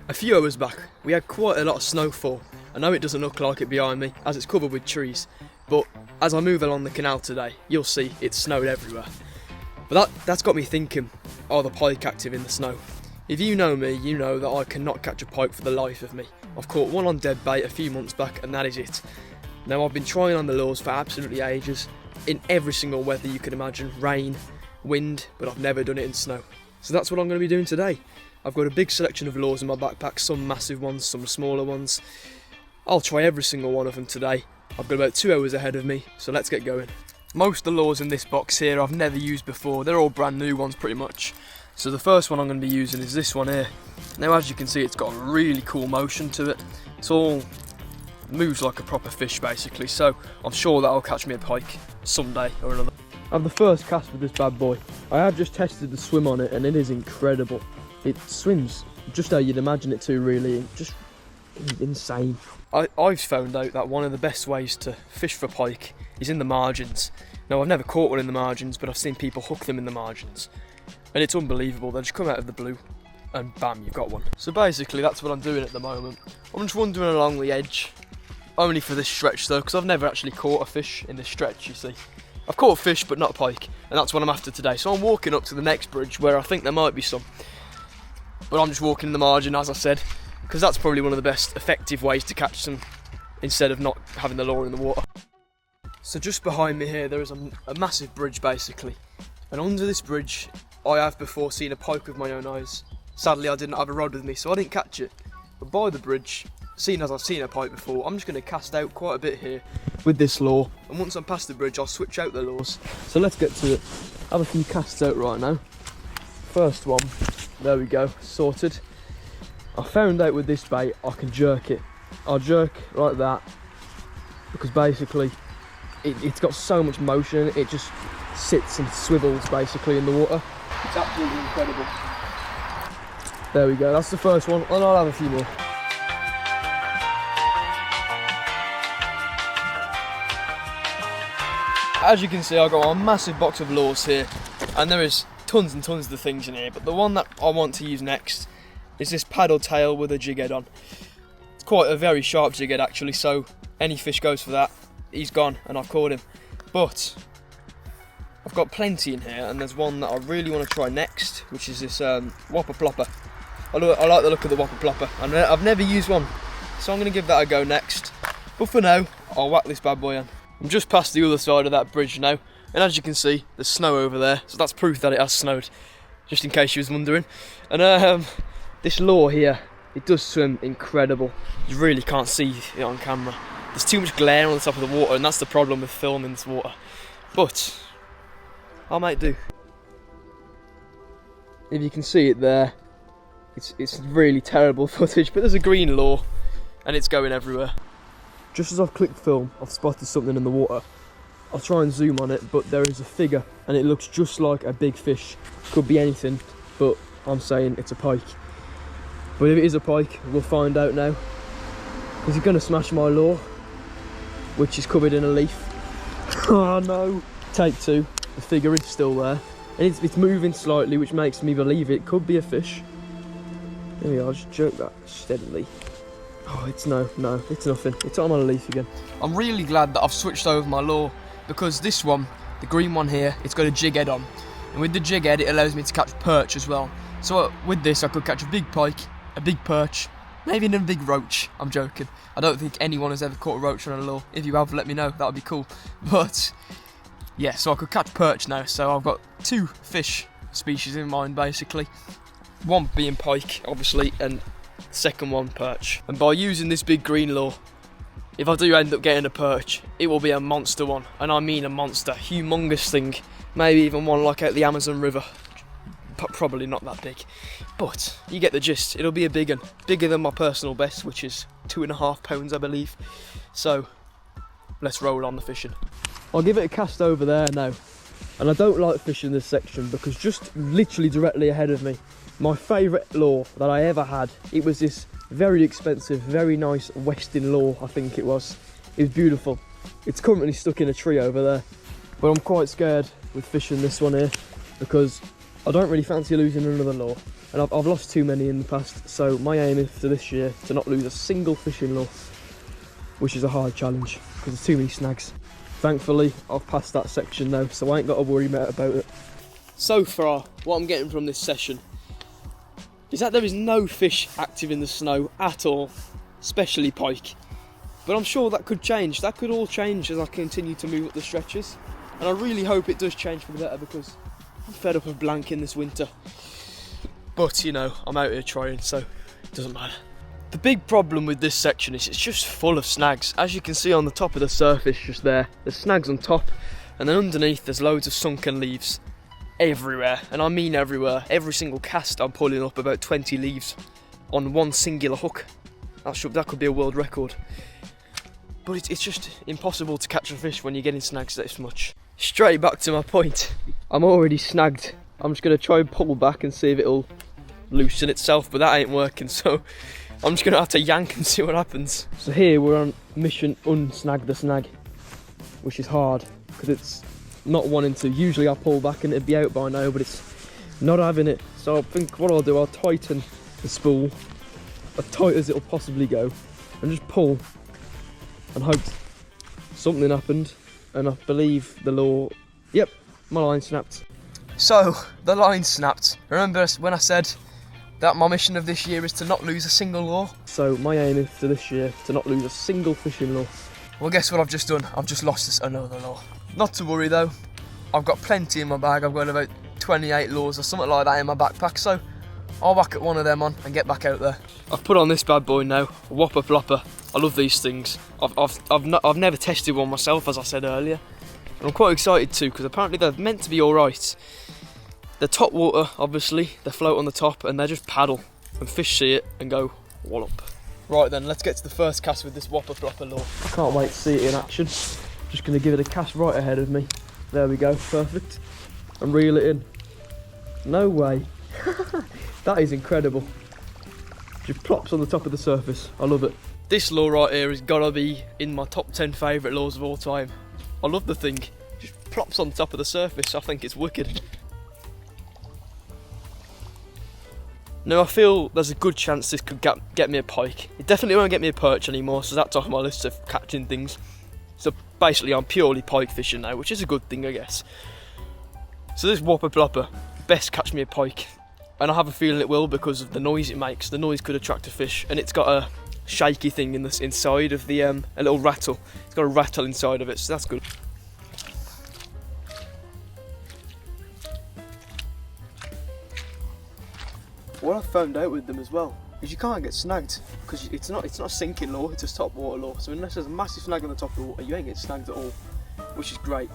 A few hours back, we had quite a lot of snowfall. I know it doesn't look like it behind me, as it's covered with trees, but as I move along the canal today, you'll see it's snowed everywhere. But that's got me thinking, are the pike active in the snow? If you know me, you know that I cannot catch a pike for the life of me. I've caught one on dead bait a few months back, and that is it. Now, I've been trying on the lures for absolutely ages, in every single weather you can imagine, rain, wind, but I've never done it in snow. So that's what I'm going to be doing today. I've got a big selection of lures in my backpack, some massive ones, some smaller ones. I'll try every single one of them today. I've got about 2 hours ahead of me, so let's get going. Most of the lures in this box here I've never used before. They're all brand new ones pretty much. So the first one I'm going to be using is this one here. Now, as you can see, it's got a really cool motion to it. It's all moves like a proper fish basically, so I'm sure that'll catch me a pike someday or another. I have the first cast with this bad boy. I have just tested the swim on it and it is incredible. It swims just how you'd imagine it to, really, just insane. I've found out that one of the best ways to fish for pike is in the margins. Now, I've never caught one in the margins, but I've seen people hook them in the margins. And it's unbelievable, they just come out of the blue and bam, you've got one. So basically that's what I'm doing at the moment. I'm just wandering along the edge, only for this stretch though, because I've never actually caught a fish in this stretch, you see. I've caught a fish but not a pike, and that's what I'm after today. So I'm walking up to the next bridge where I think there might be some. But I'm just walking in the margin, as I said, because that's probably one of the best effective ways to catch them instead of not having the lure in the water. So just behind me here there is a massive bridge basically, and under this bridge I have before seen a pike with my own eyes. Sadly I didn't have a rod with me, so I didn't catch it. But by the bridge, seeing as I've seen a pike before, I'm just going to cast out quite a bit here with this lure, and once I'm past the bridge I'll switch out the lures. So let's get to it. I have a few casts out right now. First one, there we go, sorted. I found out with this bait I can jerk it. I'll jerk like that because basically it's got so much motion, it just sits and swivels basically in the water. It's absolutely incredible. There we go, that's the first one, and I'll have a few more. As you can see, I've got a massive box of lures here, and there is tons and tons of the things in here, but the one that I want to use next is this paddle tail with a jig head on. It's quite a very sharp jig head actually, so any fish goes for that. He's gone and I've caught him. But I've got plenty in here, and there's one that I really want to try next, which is this whopper plopper. I like the look of the whopper plopper, and I've never used one, so I'm going to give that a go next. But for now, I'll whack this bad boy on. I'm just past the other side of that bridge now, and as you can see, there's snow over there, so that's proof that it has snowed, just in case you was wondering. And this lure here, it does swim incredible. You really can't see it on camera. There's too much glare on the top of the water, and that's the problem with filming this water. But I'll make do. If you can see it there, it's really terrible footage, but there's a green lure and it's going everywhere. Just as I've clicked film, I've spotted something in the water. I'll try and zoom on it, but there is a figure and it looks just like a big fish. Could be anything, but I'm saying it's a pike. But if it is a pike, we'll find out now. Is he going to smash my lure, which is covered in a leaf? Oh no! Take two. The figure is still there, and it's moving slightly, which makes me believe it could be a fish. There we are, just jerk that steadily. Oh, it's no, it's nothing. It's on a leaf again. I'm really glad that I've switched over my lure, because this one, the green one here, it's got a jig head on. And with the jig head, it allows me to catch perch as well. So with this, I could catch a big pike, a big perch, maybe even a big roach. I'm joking. I don't think anyone has ever caught a roach on a lure. If you have, let me know, that would be cool. But yeah, so I could catch perch now, so I've got two fish species in mind basically. One being pike, obviously, and the second one perch. And by using this big green lure, if I do end up getting a perch, it will be a monster one, and I mean a monster, humongous thing. Maybe even one like out the Amazon River. Probably not that big, but you get the gist. It'll be a big one, bigger than my personal best, which is 2.5 pounds I believe. So let's roll on the fishing. I'll give it a cast over there now, and I don't like fishing this section because just literally directly ahead of me, my favourite lure that I ever had, it was this very expensive, very nice Westin lure, I think it was. It was beautiful. It's currently stuck in a tree over there, but I'm quite scared with fishing this one here because I don't really fancy losing another lure, and I've lost too many in the past, so my aim is for this year to not lose a single fishing lure, which is a hard challenge because there's too many snags. Thankfully, I've passed that section now, so I ain't got to worry about it. So far, what I'm getting from this session is that there is no fish active in the snow at all, especially pike. But I'm sure that could change. That could all change as I continue to move up the stretches. And I really hope it does change for the better because I'm fed up of blanking this winter. But, you know, I'm out here trying, so it doesn't matter. The big problem with this section is it's just full of snags. As you can see on the top of the surface just there, there's snags on top, and then underneath there's loads of sunken leaves everywhere. And I mean everywhere. Every single cast I'm pulling up about 20 leaves on one singular hook. That could be a world record. But it's just impossible to catch a fish when you're getting snags this much. Straight back to my point, I'm already snagged. I'm just going to try and pull back and see if it'll loosen itself, but that ain't working, so I'm just going to have to yank and see what happens. So here we're on mission unsnag the snag, which is hard because it's not wanting to. Usually I pull back and it'd be out by now, but it's not having it. So I think what I'll do, I'll tighten the spool as tight as it'll possibly go and just pull and hope something happened. And I believe the lure, yep, my line snapped. So the line snapped. Remember when I said that my mission of this year is to not lose a single lure? So my aim is for this year to not lose a single fishing lure. Well, guess what I've just done? I've just lost another lure. Not to worry though, I've got plenty in my bag. I've got about 28 lures or something like that in my backpack, so I'll whack at one of them on and get back out there. I've put on this bad boy now, a whopper plopper. I love these things. I've never tested one myself, as I said earlier, and I'm quite excited too because apparently they're meant to be all right. They're top water, obviously. They float on the top and they just paddle, and fish see it and go wallop. Right then, let's get to the first cast with this whopper plopper lure. I can't wait to see it in action. Just going to give it a cast right ahead of me. There we go, perfect. And reel it in. No way. That is incredible. Just plops on the top of the surface. I love it. This lure right here has got to be in my top 10 favourite lures of all time. I love the thing. Just plops on the top of the surface. I think it's wicked. Now I feel there's a good chance this could get me a pike. It definitely won't get me a perch anymore, so that's off my list of catching things. So basically I'm purely pike fishing now, which is a good thing, I guess. So this whopper plopper, best catch me a pike. And I have a feeling it will because of the noise it makes. The noise could attract a fish, and it's got a shaky thing in this inside of the a little rattle. It's got a rattle inside of it, so that's good. What I've found out with them as well is you can't get snagged because it's not a sinking lure, it's a top water lure. So unless there's a massive snag on the top of the water, you ain't getting snagged at all, which is great.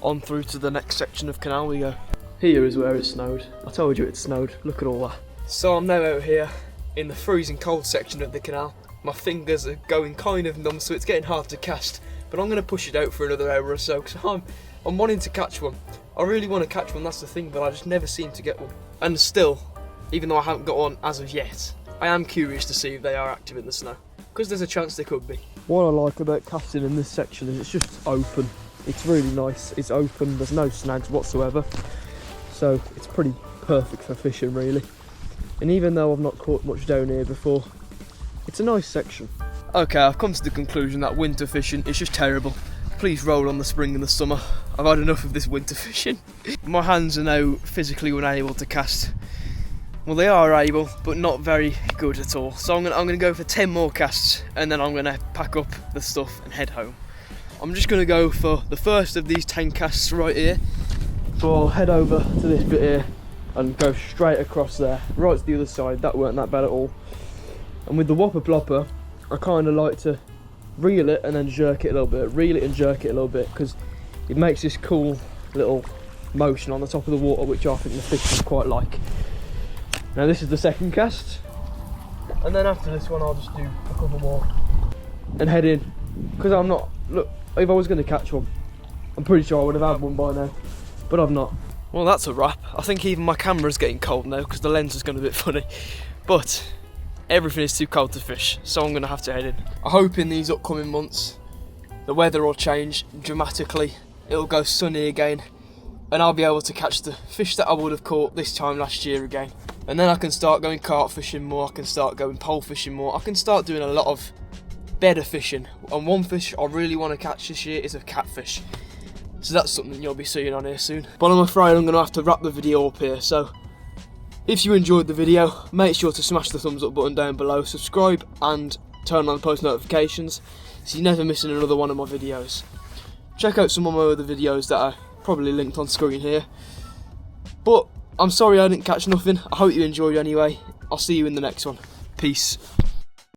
On through to the next section of canal we go. Here is where it snowed. I told you it snowed, look at all that. So I'm now out here in the freezing cold section of the canal. My fingers are going kind of numb, so it's getting hard to cast, but I'm going to push it out for another hour or so because I'm wanting to catch one. I really want to catch one, that's the thing, but I just never seem to get one. And still, even though I haven't got one as of yet, I am curious to see if they are active in the snow, because there's a chance they could be. What I like about casting in this section is it's just open. It's really nice, it's open, there's no snags whatsoever. So it's pretty perfect for fishing really. And even though I've not caught much down here before, it's a nice section. Okay, I've come to the conclusion that winter fishing is just terrible. Please roll on the spring and the summer. I've had enough of this winter fishing. My hands are now physically unable to cast. Well, they are able, but not very good at all. So I'm gonna go for 10 more casts, and then I'm gonna pack up the stuff and head home. I'm just gonna go for the first of these 10 casts right here. So I'll head over to this bit here and go straight across there, right to the other side. That weren't that bad at all. And with the whopper plopper, I kind of like to reel it and then jerk it a little bit, reel it and jerk it a little bit, because it makes this cool little motion on the top of the water, which I think the fish will quite like. Now this is the second cast, and then after this one I'll just do a couple more and head in, because I'm not, look, if I was going to catch one, I'm pretty sure I would have had one by now, but I've not. Well, that's a wrap. I think even my camera's getting cold now because the lens has gone a bit funny, but everything is too cold to fish, so I'm going to have to head in. I hope in these upcoming months the weather will change dramatically it'll go sunny again, and I'll be able to catch the fish that I would have caught this time last year again. And then I can start going carp fishing more, I can start going pole fishing more, I can start doing a lot of better fishing. And one fish I really want to catch this year is a catfish. So that's something you'll be seeing on here soon. But I'm afraid I'm going to have to wrap the video up here. So if you enjoyed the video, make sure to smash the thumbs up button down below, subscribe and turn on post notifications so you're never missing another one of my videos. Check out some of my other videos that are probably linked on screen here. But I'm sorry I didn't catch nothing. I hope you enjoyed anyway. I'll see you in the next one. Peace.